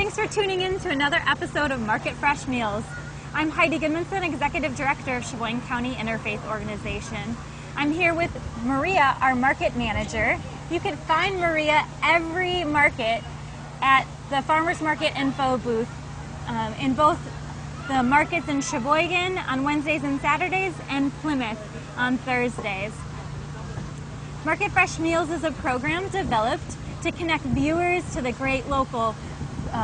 Thanks for tuning in to another episode of Market Fresh Meals. I'm Heidi Goodmanson, Executive Director of Sheboygan County Interfaith Organization. I'm here with Maria, our Market Manager. You can find Maria every market at the Farmers Market Info booth in both the markets in Sheboygan on Wednesdays and Saturdays and Plymouth on Thursdays. Market Fresh Meals is a program developed to connect viewers to the great local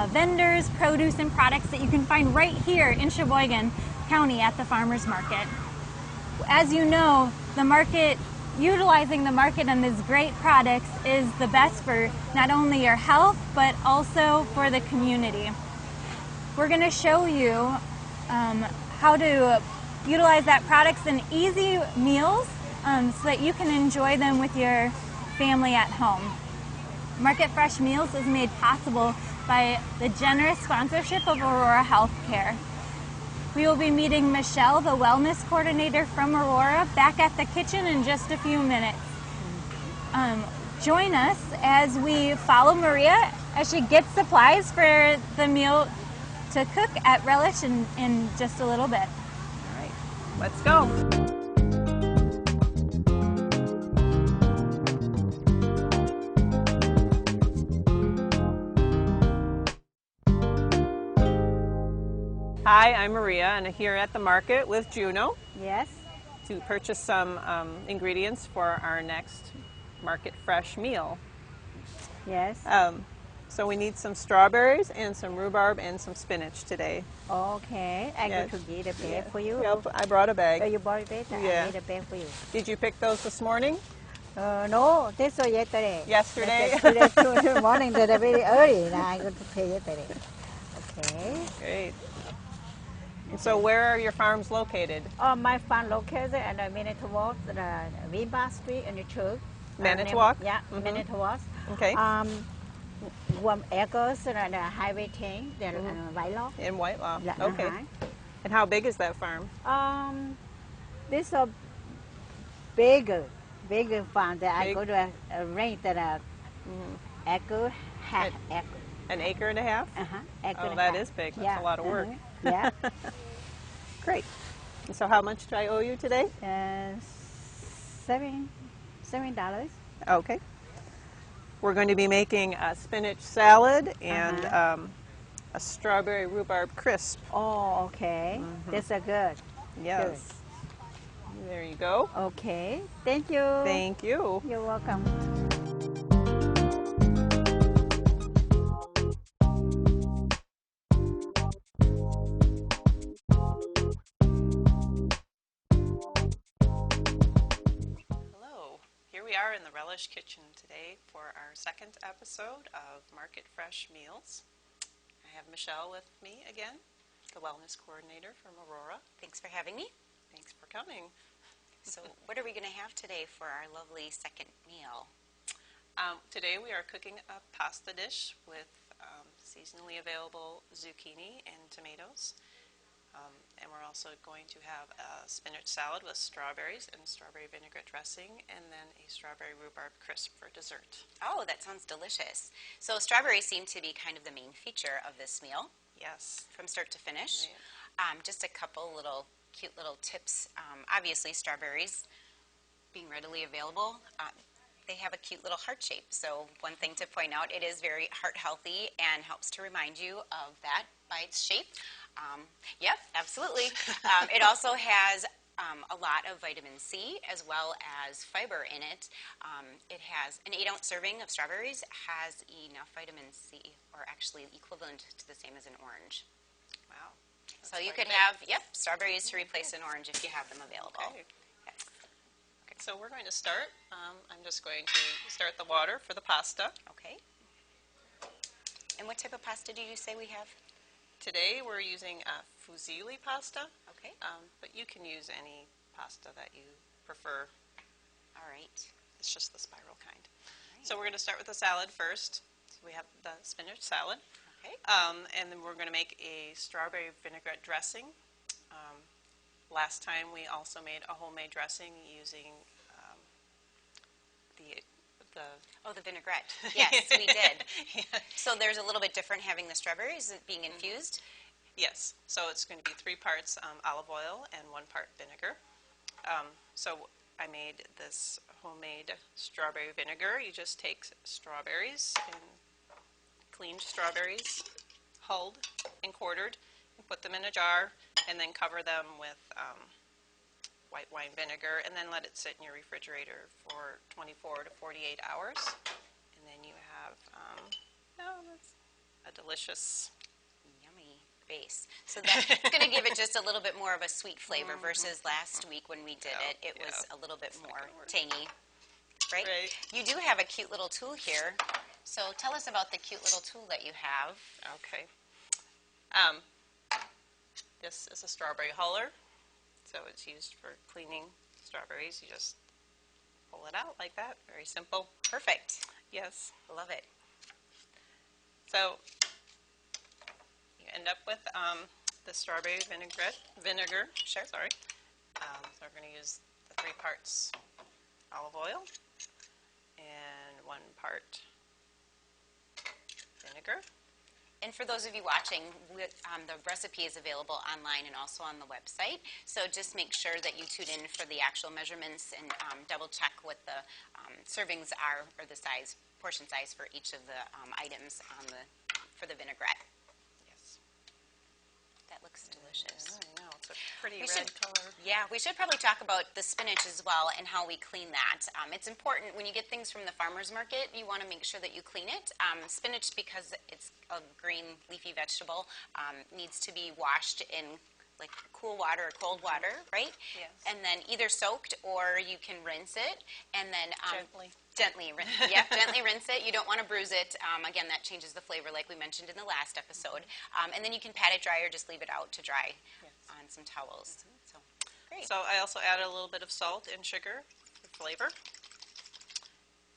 vendors, produce, and products that you can find right here in Sheboygan County at the Farmers Market. As you know, the market, utilizing the market and these great products is the best for not only your health, but also for the community. We're going to show you how to utilize that products in easy meals so that you can enjoy them with your family at home. Market Fresh Meals is made possible by the generous sponsorship of Aurora Healthcare. We will be meeting Michelle, the wellness coordinator from Aurora, back at the kitchen in just a few minutes. Join us as we follow Maria as she gets supplies for the meal to cook at Relish in just a little bit. All right, let's go. Hi, I'm Maria, and I'm here at the market with Juno. Yes. To purchase some ingredients for our next Market Fresh meal. Yes. So we need some strawberries and some rhubarb and some spinach today. Okay. I Yes. go to get a bag for you. Yep, I brought a Oh, bag. you bought a bag? Yeah. I made a bag for you. Did you pick those this morning? No, this was yesterday. Yesterday? Today in the morning, today very early. Now I go to pay yesterday. Okay. Great. And so where are your farms located? My farm located at Manitowoc, Viva Street in the church. Manitowoc? Yeah, Manitowoc. Okay. 1 acres and Highway 10, then Whitelaw. In Whitelaw. Yeah, Okay. And how big is that farm? This is a bigger farm that I Big? go to rent that acre, half acre. An acre and a half? Acre Oh, and that half. is big. That's Yeah, a lot of work. Yeah. Great. And so how much do I owe you today? $7. Okay. We're going to be making a spinach salad and a strawberry rhubarb crisp. Oh, okay. That's a good. Yes. There you go. Okay. Thank you. Thank you. You're welcome. Hello. Here we are in the Relish kitchen today for our second episode of Market Fresh Meals. I have Michelle with me again, the wellness coordinator from Aurora. Thanks for having me. Thanks for coming. So what are we going to have today for our lovely second meal? Today we are cooking a pasta dish with seasonally available zucchini and tomatoes. And we're also going to have a spinach salad with strawberries and strawberry vinaigrette dressing, and then a strawberry rhubarb crisp for dessert. Oh, that sounds delicious. So strawberries seem to be kind of the main feature of this meal. Yes. From start to finish. Yeah. Just a couple cute little tips. Obviously, strawberries being readily available, they have a cute little heart shape. So one thing to point out, it is very heart healthy and helps to remind you of that by its shape. Yep, absolutely. It also has a lot of vitamin C as well as fiber in it. It has an 8-ounce serving of strawberries has enough vitamin C, or actually equivalent to the same as an orange. Wow. So you could have, strawberries to replace an orange if you have them available. Okay. Okay, so we're going to start. I'm just going to start the water for the pasta. Okay. And what type of pasta do you say we have? Today we're using fusilli pasta. Okay. But you can use any pasta that you prefer. All right. It's just the spiral kind. Right. So we're going to start with the salad first. So we have the spinach salad. Okay. And then we're going to make a strawberry vinaigrette dressing. Last time we also made a homemade dressing using the Oh, the vinaigrette. Yes, we did. Yeah. So there's a little bit different having the strawberries being infused. Yes, so it's going to be 3 parts olive oil and 1 part vinegar. So I made this homemade strawberry vinegar. You just take strawberries, and cleaned strawberries, hulled and quartered, and put them in a jar, and then cover them with white wine vinegar, and then let it sit in your refrigerator for 24 to 48 hours. And then you have that's a delicious. Yummy base. So that's going to give it just a little bit more of a sweet flavor versus last week when we did it. It was a little bit more tangy. Right? You do have a cute little tool here. So tell us about the cute little tool that you have. Okay. This is a strawberry huller. So it's used for cleaning strawberries. You just pull it out like that. Very simple. Perfect. Yes. Love it. So you end up with the strawberry vinegar. Sure. Sorry. So we're going to use the 3 parts olive oil and 1 part vinegar. And for those of you watching, the recipe is available online and also on the website. So just make sure that you tune in for the actual measurements and double check what the servings are, or the size, portion size for each of the items for the vinaigrette. Yes. That looks delicious. I know, it's a pretty red color. Yeah, we should probably talk about the spinach as well and how we clean that. It's important when you get things from the farmer's market, you want to make sure that you clean it. Spinach, because it's a green leafy vegetable, needs to be washed in like cool water or cold water, right? Yes. And then either soaked or you can rinse it, and then Gently, gently rinse it. You don't want to bruise it. Again, that changes the flavor, like we mentioned in the last episode. And then you can pat it dry or just leave it out to dry on some towels. So great. So I also added a little bit of salt and sugar for flavor.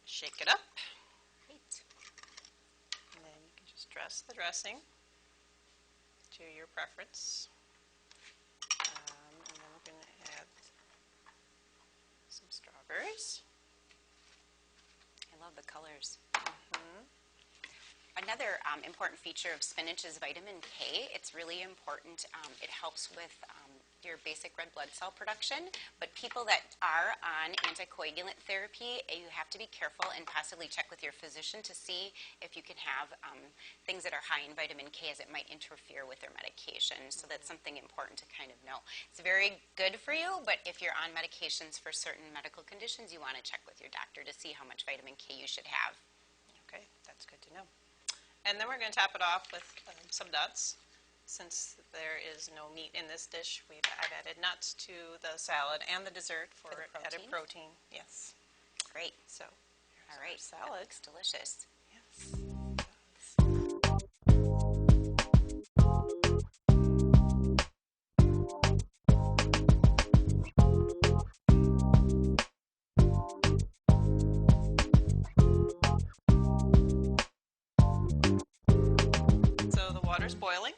Shake it up. Great. And then you can just dress the dressing to your preference. And then we're going to add some strawberries. I love the colors. Another important feature of spinach is vitamin K. It's really important. It helps with your basic red blood cell production, but people that are on anticoagulant therapy, you have to be careful and possibly check with your physician to see if you can have things that are high in vitamin K, as it might interfere with their medication. So that's something important to kind of know. It's very good for you, but if you're on medications for certain medical conditions, you want to check with your doctor to see how much vitamin K you should have. Okay, that's good to know. And then we're going to top it off with some nuts. Since there is no meat in this dish, I've added nuts to the salad and the dessert for added protein. Yes. Great. So, all right, salad. Looks delicious. Yes. So the water's boiling.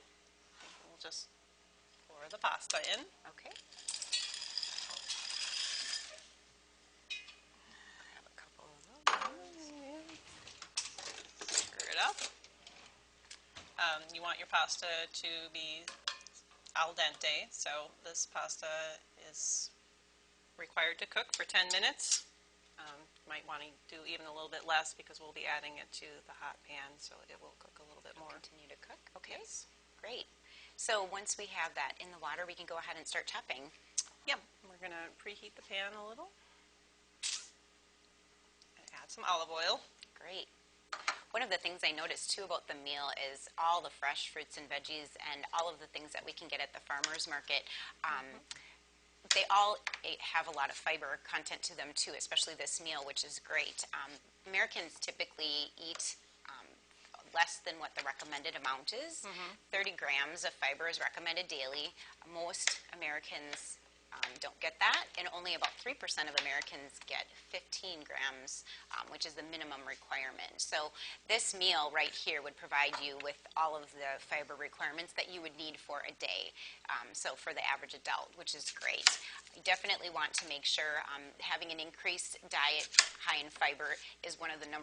We'll just pour the pasta in. Okay. Grab a couple of those. Stir it up. You want your pasta to be al dente, so this pasta is required to cook for 10 minutes. You might want to do even a little bit less because we'll be adding it to the hot pan, so it will cook a little bit more. Continue to cook. Okay. Yes. Great. So once we have that in the water, we can go ahead and start chopping. Yep. We're going to preheat the pan a little and add some olive oil. Great. One of the things I noticed too about the meal is all the fresh fruits and veggies and all of the things that we can get at the farmer's market. They all have a lot of fiber content to them too, especially this meal, which is great. Americans typically eat less than what the recommended amount is. 30 grams of fiber is recommended daily. Most Americans don't get that, and only about 3% of Americans get 15 grams, which is the minimum requirement. So this meal right here would provide you with all of the fiber requirements that you would need for a day, so for the average adult, which is great. You definitely want to make sure having an increased diet high in fiber is one of the #1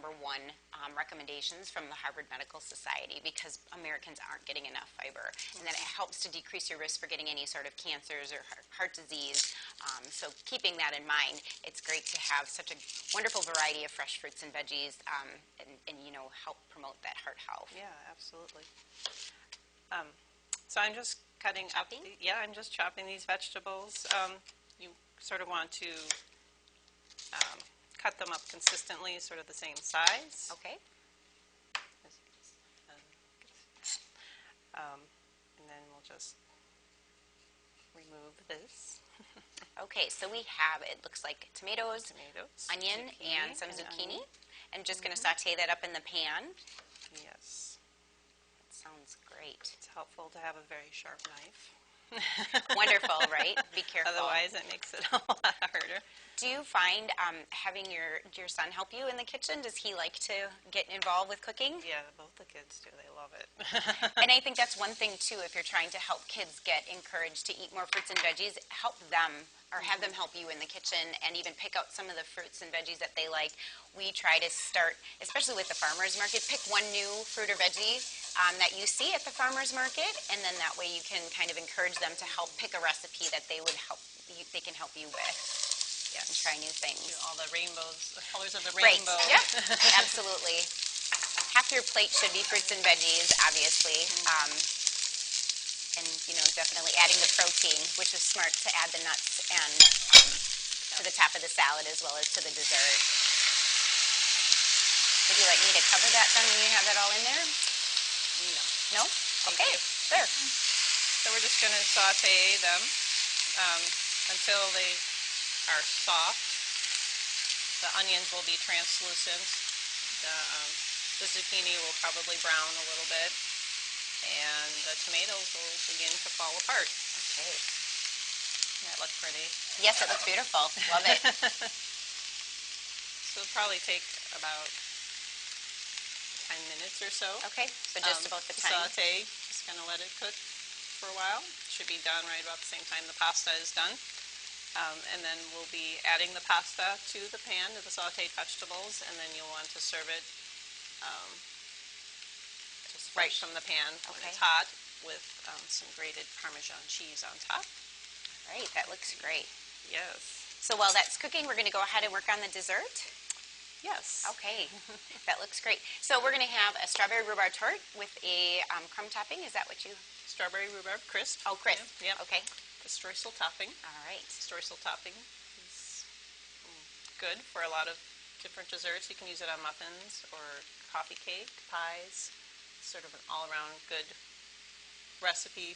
recommendations from the Harvard Medical Society, because Americans aren't getting enough fiber, and that it helps to decrease your risk for getting any sort of cancers or heart disease. So keeping that in mind, it's great to have such a wonderful variety of fresh fruits and veggies, and help promote that heart health. Yeah, absolutely. So I'm just cutting Chopping? I'm just chopping these vegetables. You sort of want to cut them up consistently, sort of the same size. Okay. And then we'll just remove this. Okay, so we have, it looks like tomatoes, onion, zucchini, and some zucchini. onion. And just going to saute that up in the pan. Yes. That sounds great. It's helpful to have a very sharp knife. Wonderful, right? Be careful. Otherwise, it makes it a lot harder. Do you find having your son help you in the kitchen? Does he like to get involved with cooking? Yeah, both the kids do. They love it. And I think that's one thing, too, if you're trying to help kids get encouraged to eat more fruits and veggies, help them or have them help you in the kitchen and even pick out some of the fruits and veggies that they like. We try to start, especially with the farmer's market, pick one new fruit or veggie that you see at the farmer's market, and then that way you can kind of encourage them to help pick a recipe that they can help you with. Yeah, and try new things. All the rainbows, the colors of the Right. rainbow. Yep. Absolutely. Half your plate should be fruits and veggies, obviously. And definitely adding the protein, which is smart to add the nuts and to the top of the salad as well as to the dessert. Would you like me to cover that then when you have that all in there? No. No? Okay. Sure. So we're just going to saute them until they are soft. The onions will be translucent. The zucchini will probably brown a little bit. And the tomatoes will begin to fall apart. Okay. That looks pretty. Yes, it looks beautiful. Love it. So it'll probably take about 10 minutes or so. Okay, so just about the time. Saute, just kind of let it cook for a while. It should be done right about the same time the pasta is done. And then we'll be adding the pasta to the pan, to the sauteed vegetables, and then you'll want to serve it just right from the pan when it's hot with some grated Parmesan cheese on top. All right, that looks great. Yes. So while that's cooking, we're going to go ahead and work on the dessert. Yes. Okay, that looks great. So we're going to have a strawberry rhubarb tart with a crumb topping. Is that what you? Strawberry rhubarb crisp. Oh, crisp. Yep. Okay. The streusel topping. All right. Streusel topping is good for a lot of different desserts. You can use it on muffins or coffee cake, pies. Sort of an all-around good recipe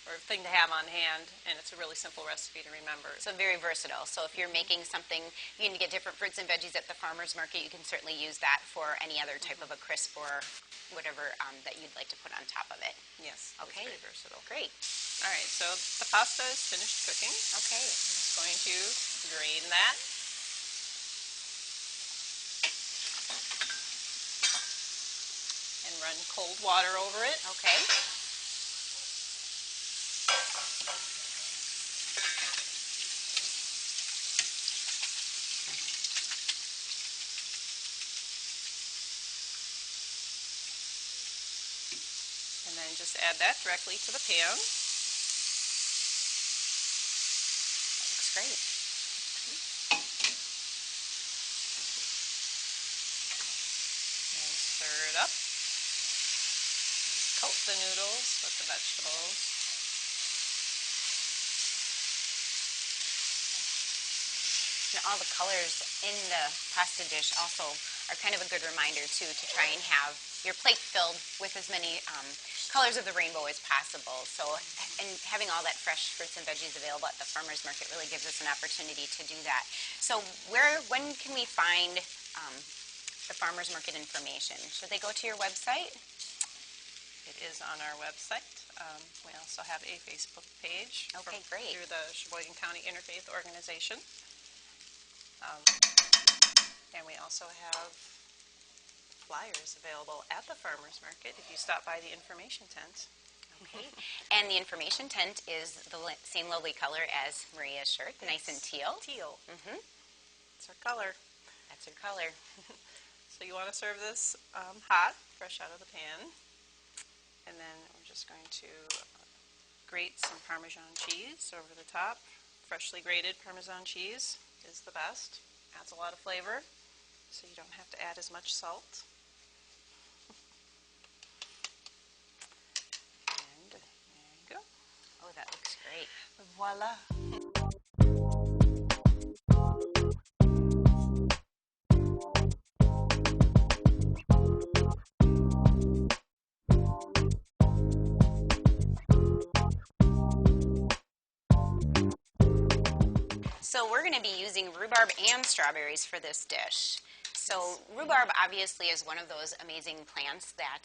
or thing to have on hand, and it's a really simple recipe to remember. So very versatile. So if you're making something, you can get different fruits and veggies at the farmer's market. You can certainly use that for any other type of a crisp or whatever that you'd like to put on top of it. Yes, Okay. it's very versatile. Great. All right, so the pasta is finished cooking. Okay. I'm just going to drain that. And run cold water over it. Okay. And then just add that directly to the pan. That looks great. And stir it up. Coat the noodles with the vegetables. And all the colors in the pasta dish also are kind of a good reminder, too, to try and have your plate filled with as many colors of the rainbow as possible. So, and having all that fresh fruits and veggies available at the farmer's market really gives us an opportunity to do that. So when can we find the farmer's market information? Should they go to your website? It is on our website, We also have a Facebook page. Okay, great. Through the Sheboygan County Interfaith Organization. And we also have flyers available at the farmers market if you stop by the information tent. Okay. And the information tent is the same lovely color as Maria's shirt, nice and teal. Teal. Mm-hmm. It's our color. That's her color. So you want to serve this hot, fresh out of the pan. And then we're just going to grate some Parmesan cheese over the top. Freshly grated Parmesan cheese is the best. Adds a lot of flavor, so you don't have to add as much salt. And there you go. Oh, that looks great. Voila. So we're going to be using rhubarb and strawberries for this dish. So rhubarb obviously is one of those amazing plants that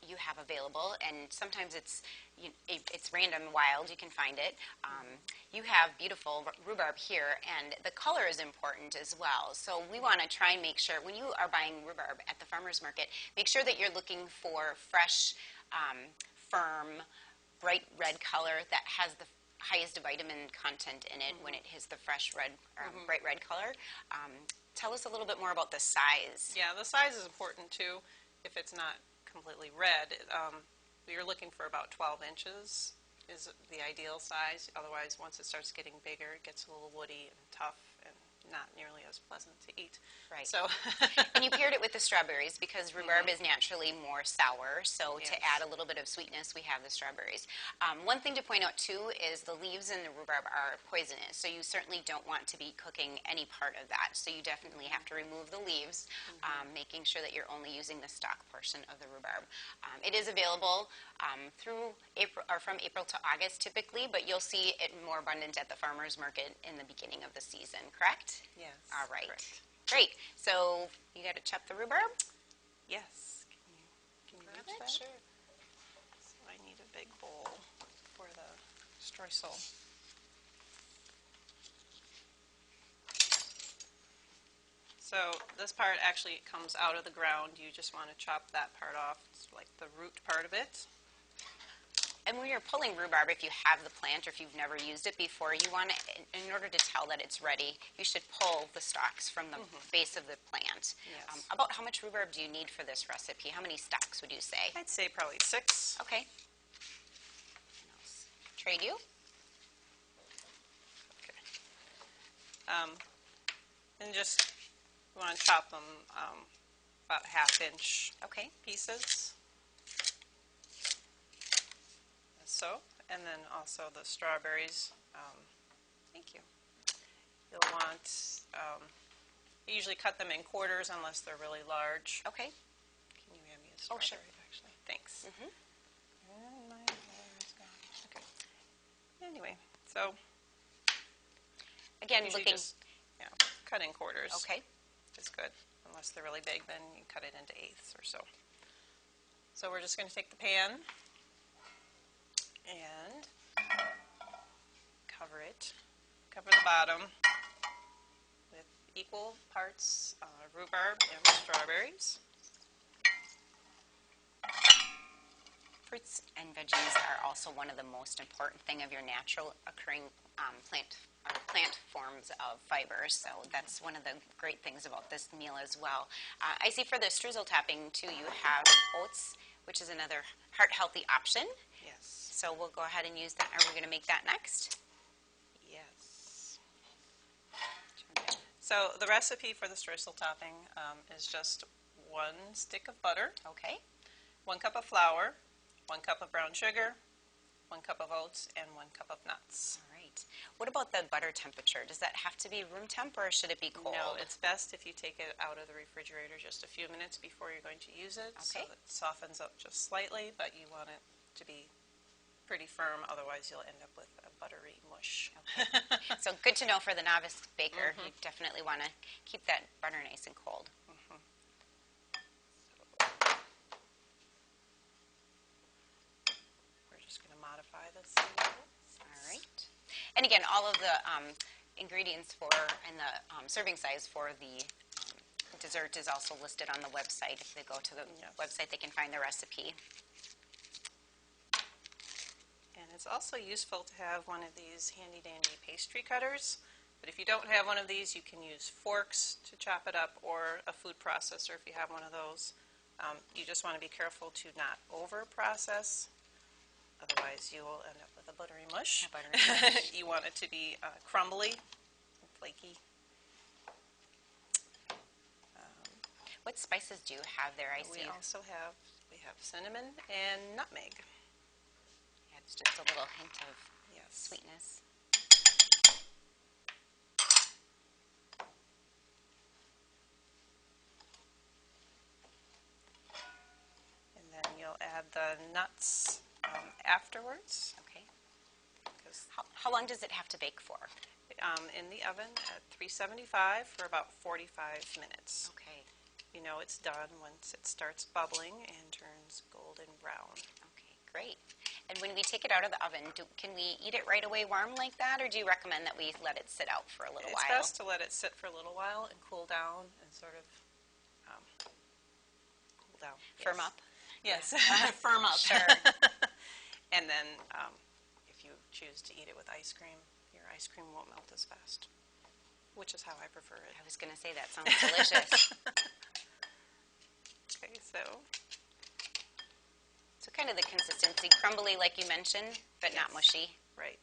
you have available, and sometimes it's random, wild, you can find it. You have beautiful rhubarb here, and the color is important as well. So we want to try and make sure, when you are buying rhubarb at the farmer's market, make sure that you're looking for fresh, firm, bright red color that has the highest vitamin content in it when it has the fresh red, bright red color. Tell us a little bit more about the size. Yeah, the size is important too. If it's not completely red, you're looking for about 12 inches is the ideal size. Otherwise, once it starts getting bigger, it gets a little woody and tough and not nearly as pleasant to eat. Right. So, And you paired it with the strawberries because rhubarb is naturally more sour, so Yes. to add a little bit of sweetness, we have the strawberries. One thing to point out, too, is the leaves in the rhubarb are poisonous, so you certainly don't want to be cooking any part of that. So you definitely have to remove the leaves, making sure that you're only using the stalk portion of the rhubarb. It is available through April, or from April to August typically, but you'll see it more abundant at the farmer's market in the beginning of the season, correct? yes. All right. Correct. Great. So you got to chop the rhubarb? Yes. Can you reach that? Sure. So I need a big bowl for the streusel. So this part actually comes out of the ground. You just want to chop that part off. It's like the root part of it. And when you're pulling rhubarb, if you have the plant or if you've never used it before, you want to, in order to tell that it's ready, you should pull the stalks from the base of the plant. Yes. About how much rhubarb do you need for this recipe? How many stalks would you say? I'd say probably 6. Okay. Trade you? Okay. And just want to chop them about 1/2 inch Okay. pieces. So, and then also the strawberries. Thank you. You'll want, you usually cut them in quarters unless they're really large. Okay. Can you hand me a Oh, strawberry, sure. actually? Thanks. Mhm. And my hair is gone. Okay. Anyway, so Again, usually looking. just cut in quarters. Okay. Is good. Unless they're really big, then you cut it into eighths or so. So we're just going to take the pan and cover the bottom with equal parts rhubarb and strawberries. Fruits and veggies are also one of the most important thing of your natural occurring plant forms of fiber. So that's one of the great things about this meal as well. I see for the streusel topping too, you have oats, which is another heart-healthy option. Yes. So we'll go ahead and use that. Are we going to make that next? Yes. So the recipe for the streusel topping is just 1 stick of butter, Okay. 1 cup of flour, 1 cup of brown sugar, 1 cup of oats, and 1 cup of nuts. All right. What about the butter temperature? Does that have to be room temp or should it be cold? No, it's best if you take it out of the refrigerator just a few minutes before you're going to use it, so Okay. that it softens up just slightly, but you want it to be pretty firm, otherwise you'll end up with a buttery mush. Okay. So good to know for the novice baker. You definitely want to keep that butter nice and cold. We're just going All right. And again, all of the ingredients for and the serving size for the dessert is also listed on the website. If they go to the website, they can find the recipe. And it's also useful to have one of these handy-dandy pastry cutters. But if you don't have one of these, you can use forks to chop it up, or a food processor if you have one of those. You just want to be careful to not over-process. Otherwise, you will end up with a buttery mush. You want it to be crumbly and flaky. What spices do you have there? I see. We have cinnamon and nutmeg. Yeah, it's just a little hint of sweetness. And then you'll add the nuts afterwards. Okay. How long does it have to bake for? In the oven at 375 for about 45 minutes. Okay. You know it's done once it starts bubbling and turns golden brown. Okay, great. And when we take it out of the oven, can we eat it right away warm like that, or do you recommend that we let it sit out for a little while? It's best to let it sit for a little while and cool down and sort of cool down. Firm up? Yes, Yeah. firm up. Sure. And then if you choose to eat it with ice cream, your ice cream won't melt as fast, which is how I prefer it. I was going to say that sounds delicious. Okay, so kind of the consistency, crumbly like you mentioned, but not mushy. Right.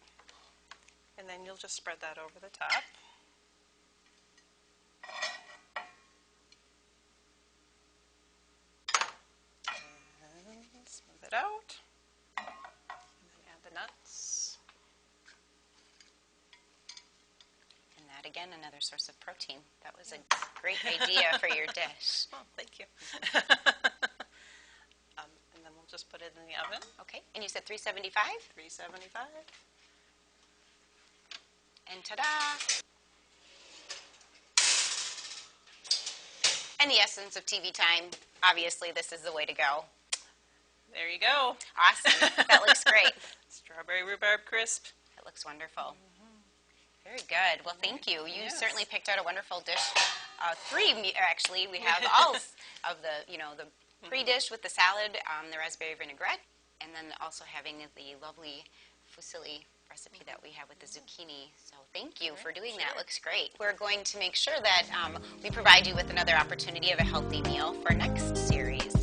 And then you'll just spread that over the top. And smooth it out. And then add the nuts. And that, again, another source of protein. That was a great idea for your dish. Oh, thank you. And then we'll just put it in the oven. Okay. And you said 375? 375. And ta-da! And the essence of TV time, obviously this is the way to go. There you go. Awesome. That looks great. Strawberry rhubarb crisp. It looks wonderful. Very good. Well, thank you. You certainly picked out a wonderful dish. Three, actually. We have all of the, the pre-dish with the salad, the raspberry vinaigrette, and then also having the lovely fusilli recipe that we have with the zucchini. So thank you for doing that. Looks great. We're going to make sure that we provide you with another opportunity of a healthy meal for our next series.